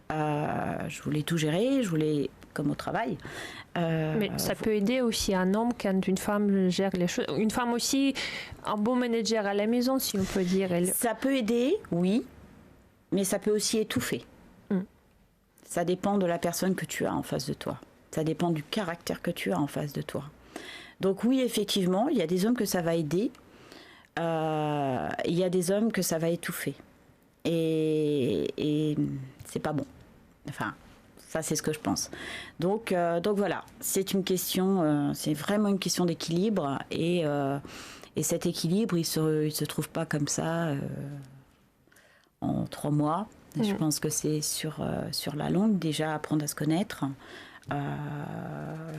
Je voulais tout gérer, je voulais comme au travail. Mais ça peut aider aussi un homme quand une femme gère les choses. Une femme aussi, un bon manager à la maison, si on peut dire. Ça peut aider, oui, mais ça peut aussi étouffer. Ça dépend de la personne que tu as en face de toi. Ça dépend du caractère que tu as en face de toi. Donc oui, effectivement, il y a des hommes que ça va aider. Il y a des hommes que ça va étouffer. Et c'est pas bon. Enfin, ça c'est ce que je pense. Donc voilà, c'est une question, c'est vraiment une question d'équilibre. Et cet équilibre, il se trouve pas comme ça en 3 mois. Je pense que c'est sur la longue, déjà apprendre à se connaître.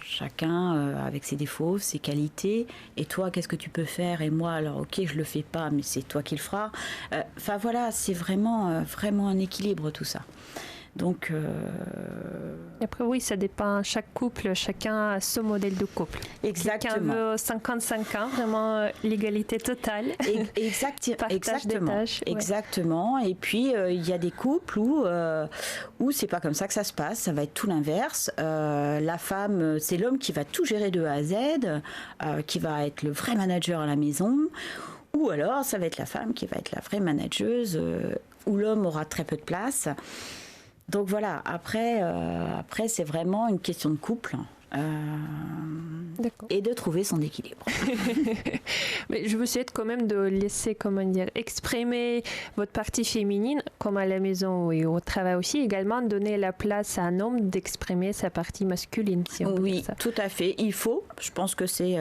Chacun avec ses défauts, ses qualités, et toi qu'est-ce que tu peux faire, et moi alors ok je le fais pas mais c'est toi qui le feras. Enfin voilà, c'est vraiment un équilibre tout ça. Donc après oui, ça dépend, chaque couple, chacun a ce modèle de couple. Exactement. Quelqu'un veut 55 ans, vraiment l'égalité totale. Exactement. Des tâches, exactement. Et puis il y a des couples où c'est pas comme ça que ça se passe, ça va être tout l'inverse. La femme, c'est l'homme qui va tout gérer de A à Z, qui va être le vrai manager à la maison, ou alors ça va être la femme qui va être la vraie manageuse, où l'homme aura très peu de place. Donc voilà, après c'est vraiment une question de couple et de trouver son équilibre. Mais je vous souhaite quand même de laisser, exprimer votre partie féminine, comme à la maison et au travail aussi, également donner la place à un homme d'exprimer sa partie masculine, si on peut dire ça. Tout à fait, il faut, je pense que c'est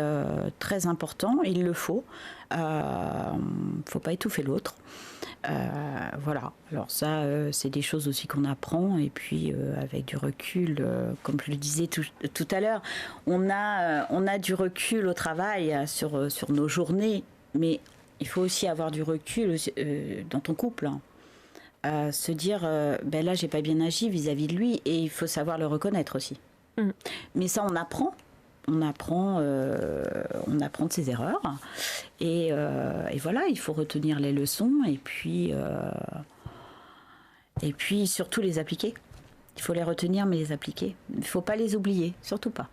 très important, il le faut. Faut pas étouffer l'autre. Voilà, alors ça c'est des choses aussi qu'on apprend, et puis avec du recul, comme je le disais tout à l'heure, on a du recul au travail sur nos journées, mais il faut aussi avoir du recul dans ton couple, se dire là j'ai pas bien agi vis-à-vis de lui, et il faut savoir le reconnaître aussi. Mais ça on apprend de ses erreurs, et voilà, il faut retenir les leçons, et puis surtout les appliquer. Il faut les retenir mais les appliquer. Il ne faut pas les oublier, surtout pas.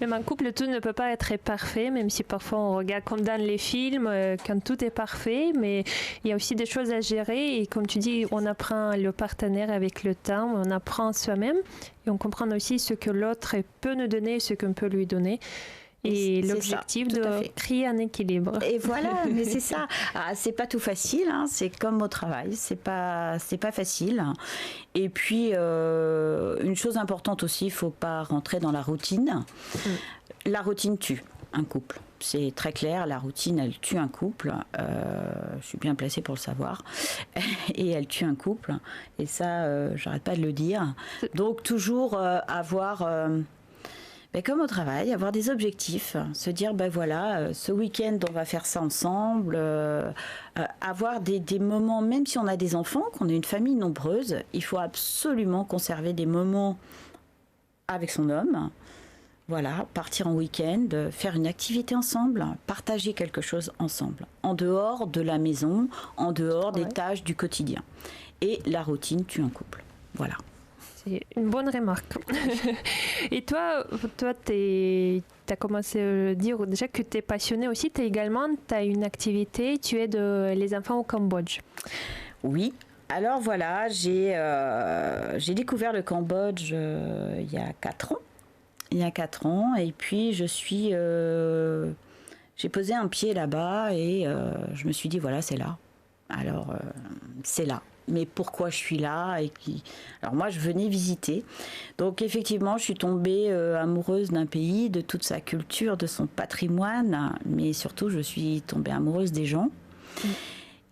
Même un couple, tout ne peut pas être parfait, même si parfois on regarde comme dans les films, quand tout est parfait, mais il y a aussi des choses à gérer, et comme tu dis, on apprend le partenaire avec le temps, on apprend soi-même, et on comprend aussi ce que l'autre peut nous donner, ce qu'on peut lui donner. Et l'objectif de créer un équilibre. Et voilà, mais c'est ça. C'est pas tout facile, hein, c'est comme au travail, c'est pas facile. Et puis, une chose importante aussi, il faut pas rentrer dans la routine. La routine tue un couple. C'est très clair, la routine, elle tue un couple. Je suis bien placée pour le savoir. Et elle tue un couple. Et ça, j'arrête pas de le dire. Donc, toujours avoir... comme au travail, avoir des objectifs, se dire voilà, ce week-end on va faire ça ensemble, avoir des moments, même si on a des enfants, qu'on est une famille nombreuse, il faut absolument conserver des moments avec son homme, voilà, partir en week-end, faire une activité ensemble, partager quelque chose ensemble, en dehors de la maison, en dehors des tâches du quotidien. Et la routine tue un couple, voilà. C'est une bonne remarque. Et toi tu as commencé à dire déjà que tu es passionnée aussi. Tu as une activité, tu aides les enfants au Cambodge. Oui. Alors voilà, j'ai découvert le Cambodge il y a 4 ans. Il y a 4 ans. Et puis j'ai posé un pied là-bas, et je me suis dit voilà, c'est là. Alors c'est là. Mais pourquoi je suis là? Alors moi, je venais visiter. Donc effectivement, je suis tombée amoureuse d'un pays, de toute sa culture, de son patrimoine, mais surtout, je suis tombée amoureuse des gens.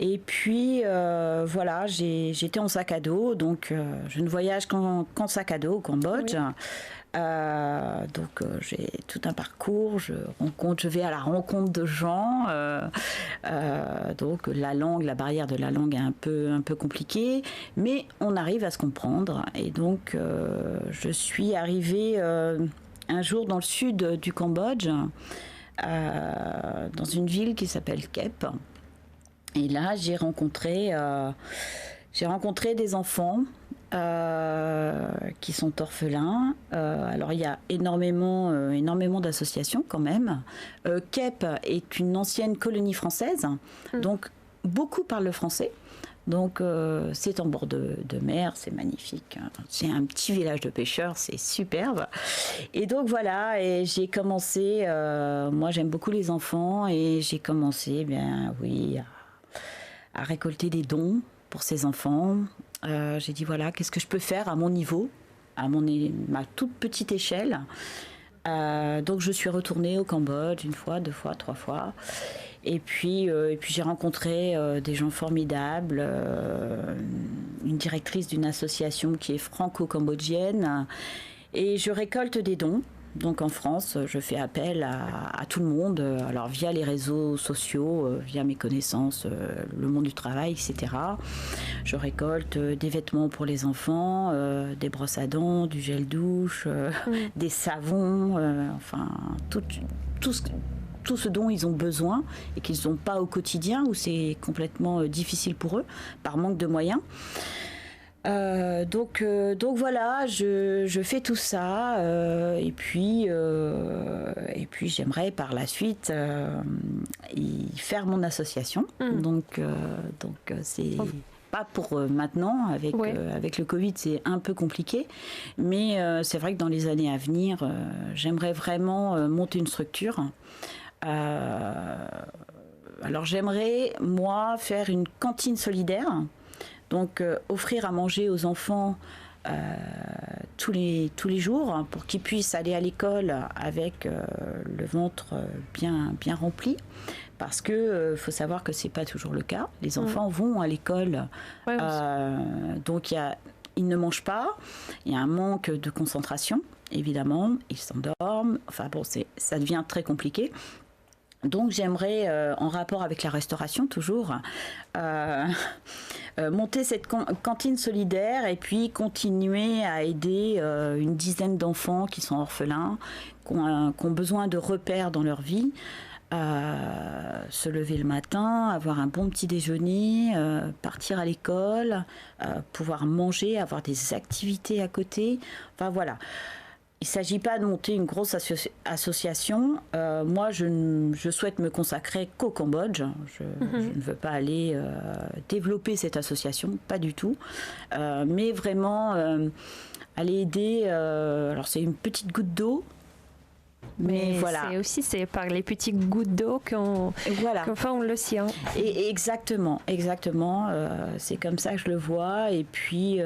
Et puis, voilà, j'étais en sac à dos, donc je ne voyage qu'en sac à dos au Cambodge. Oui. Donc j'ai tout un parcours, je vais à la rencontre de gens, donc la barrière de la langue est un peu compliquée, mais on arrive à se comprendre, et donc je suis arrivée un jour dans le sud du Cambodge, dans une ville qui s'appelle Kep, et là j'ai rencontré J'ai rencontré des enfants qui sont orphelins. Alors il y a énormément d'associations quand même. Kep est une ancienne colonie française, donc beaucoup parlent le français. Donc c'est en bord de mer, c'est magnifique. C'est un petit village de pêcheurs, c'est superbe. Et donc voilà, et j'ai commencé, moi j'aime beaucoup les enfants, et j'ai commencé, à récolter des dons pour ces enfants. J'ai dit voilà, qu'est-ce que je peux faire à mon niveau, ma toute petite échelle. Donc je suis retournée au Cambodge 1 fois, 2 fois, 3 fois. Et puis j'ai rencontré des gens formidables, une directrice d'une association qui est franco-cambodgienne, et je récolte des dons. Donc en France, je fais appel à tout le monde, alors via les réseaux sociaux, via mes connaissances, le monde du travail, etc. Je récolte des vêtements pour les enfants, des brosses à dents, du gel douche, des savons, enfin tout ce dont ils ont besoin et qu'ils n'ont pas au quotidien, où c'est complètement difficile pour eux, par manque de moyens. Donc voilà, je fais tout ça, et puis j'aimerais par la suite y faire mon association. Donc c'est pas pour maintenant, avec le Covid c'est un peu compliqué, mais c'est vrai que dans les années à venir, j'aimerais vraiment monter une structure. Alors j'aimerais, moi, faire une cantine solidaire, donc offrir à manger aux enfants tous les jours, pour qu'ils puissent aller à l'école avec le ventre bien rempli, parce que faut savoir que c'est pas toujours le cas. Les enfants vont à l'école, donc ils ne mangent pas, il y a un manque de concentration, évidemment, ils s'endorment, enfin bon, ça devient très compliqué. Donc j'aimerais, en rapport avec la restauration toujours, monter cette cantine solidaire, et puis continuer à aider une dizaine d'enfants qui sont orphelins, qui ont besoin de repères dans leur vie, se lever le matin, avoir un bon petit déjeuner, partir à l'école, pouvoir manger, avoir des activités à côté, enfin voilà. Il ne s'agit pas de monter une grosse association. Moi, je souhaite me consacrer qu'au Cambodge. Je ne veux pas aller développer cette association, pas du tout. Mais vraiment aller aider. Alors, c'est une petite goutte d'eau. Mais voilà. C'est par les petites gouttes d'eau qu'on forme l'océan. Et exactement. C'est comme ça que je le vois. Et puis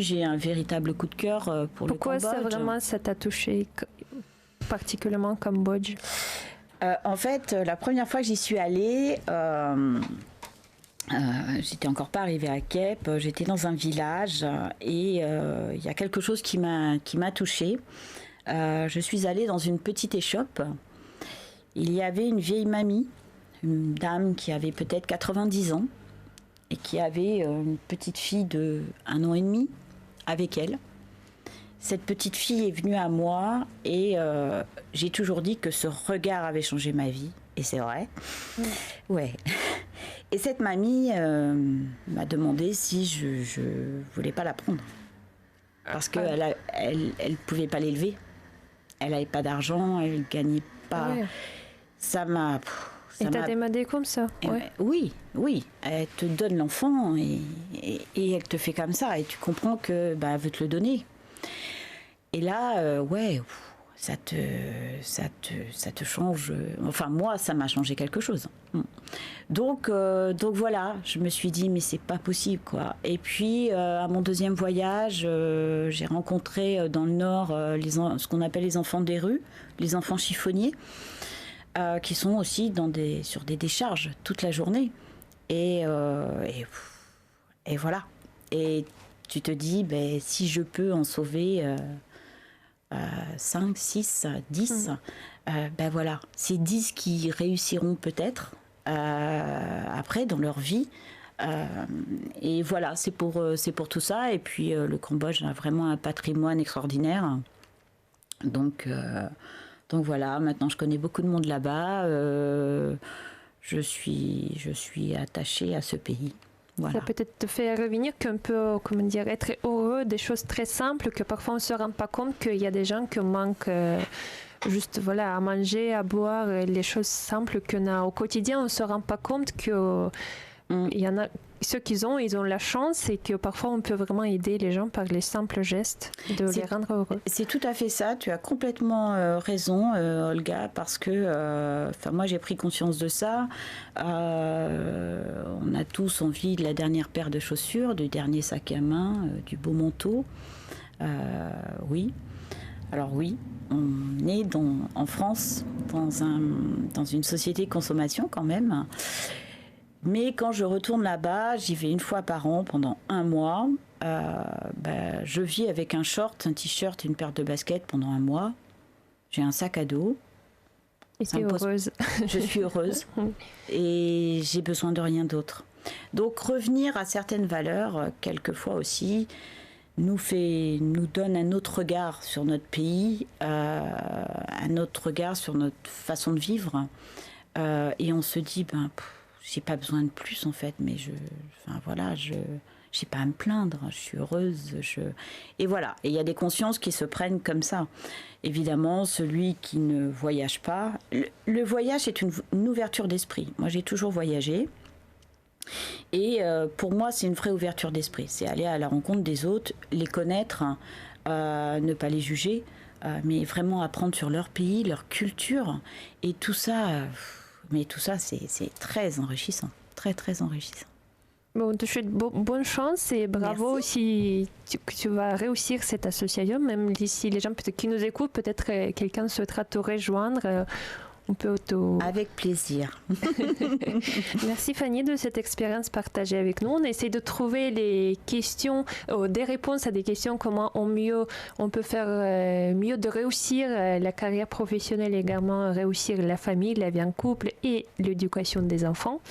j'ai un véritable coup de cœur pour le Cambodge. Pourquoi ça t'a touché particulièrement Cambodge? En fait, la première fois que j'y suis allée, j'étais encore pas arrivée à Kep. J'étais dans un village, et il y a quelque chose qui m'a touchée. Je suis allée dans une petite échoppe. Il y avait une vieille mamie, une dame qui avait peut-être 90 ans, et qui avait une petite fille de 1 an et demi avec elle. Cette petite fille est venue à moi, et j'ai toujours dit que ce regard avait changé ma vie, et c'est vrai. Ouais. Et cette mamie m'a demandé si je voulais pas la prendre, parce qu'elle pouvait pas l'élever. Elle n'avait pas d'argent, elle gagnait pas. Ouais. Ça m'a. Et t'as demandé comme ça? Oui. Elle te donne l'enfant, et elle te fait comme ça, et tu comprends que elle veut te le donner. Et là, ça te change. Enfin, moi, ça m'a changé quelque chose. Donc voilà, je me suis dit, mais c'est pas possible, quoi. Et puis, à mon deuxième voyage, j'ai rencontré dans le Nord ce qu'on appelle les enfants des rues, les enfants chiffonniers, qui sont aussi sur des décharges toute la journée. Et voilà. Et tu te dis, si je peux en sauver 5, 6, 10, voilà. C'est 10 qui réussiront peut-être après dans leur vie. Et voilà, c'est pour tout ça. Et puis le Cambodge a vraiment un patrimoine extraordinaire. Donc voilà, maintenant je connais beaucoup de monde là-bas. Je suis attachée à ce pays. Voilà. Ça peut-être te faire revenir qu'un peu, comment dire, être heureux des choses très simples que parfois on ne se rend pas compte qu'il y a des gens qui manquent juste voilà, à manger, à boire, les choses simples qu'on a au quotidien. On ne se rend pas compte que il y en a ceux qu'ils ont, ils ont la chance et que parfois on peut vraiment aider les gens par les simples gestes, de les rendre heureux. C'est tout à fait ça, tu as complètement raison Olga, parce que moi j'ai pris conscience de ça. On a tous envie de la dernière paire de chaussures, du dernier sac à main, du beau manteau. Oui, alors oui, on est en France dans une société de consommation quand même. Mais quand je retourne là-bas, j'y vais une fois par an pendant 1 mois. Je vis avec un short, un t-shirt et une paire de baskets pendant 1 mois. J'ai un sac à dos. Et tu es heureuse. Je suis heureuse et j'ai besoin de rien d'autre. Donc revenir à certaines valeurs, quelquefois aussi, nous donne un autre regard sur notre pays, un autre regard sur notre façon de vivre. Et on se dit, j'ai pas besoin de plus en fait, mais j'ai pas à me plaindre, je suis heureuse, et voilà. Et il y a des consciences qui se prennent comme ça. Évidemment, celui qui ne voyage pas, le voyage est une ouverture d'esprit. Moi, j'ai toujours voyagé, et pour moi, c'est une vraie ouverture d'esprit. C'est aller à la rencontre des autres, les connaître, ne pas les juger, mais vraiment apprendre sur leur pays, leur culture, et tout ça. Mais tout ça, c'est très enrichissant, très, très enrichissant. Bon, on te souhaite bonne chance et bravo. Merci. Si tu vas réussir cette association, même si les gens peut-être qui nous écoutent, peut-être quelqu'un souhaitera te rejoindre. On peut Avec plaisir. Merci Fanny de cette expérience partagée avec nous. On essaie de trouver des réponses à des questions, comment on peut faire mieux de réussir la carrière professionnelle, également réussir la famille, la vie en couple et l'éducation des enfants.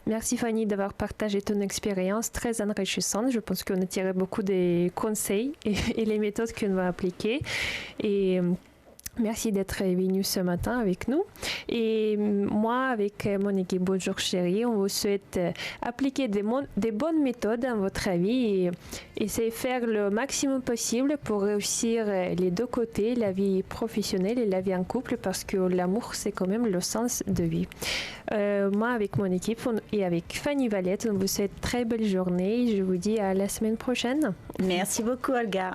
Merci Fanny d'avoir partagé ton expérience très enrichissante. Je pense qu'on a tiré beaucoup de conseils et les méthodes qu'on va appliquer. Et merci d'être venu ce matin avec nous. Et moi, avec mon équipe Bonjour Chérie, on vous souhaite appliquer des bonnes méthodes dans votre vie et essayer de faire le maximum possible pour réussir les deux côtés, la vie professionnelle et la vie en couple, parce que l'amour, c'est quand même le sens de vie. Moi, avec mon équipe et avec Fanny Valette, on vous souhaite une très belle journée. Je vous dis à la semaine prochaine. Merci beaucoup, Olga.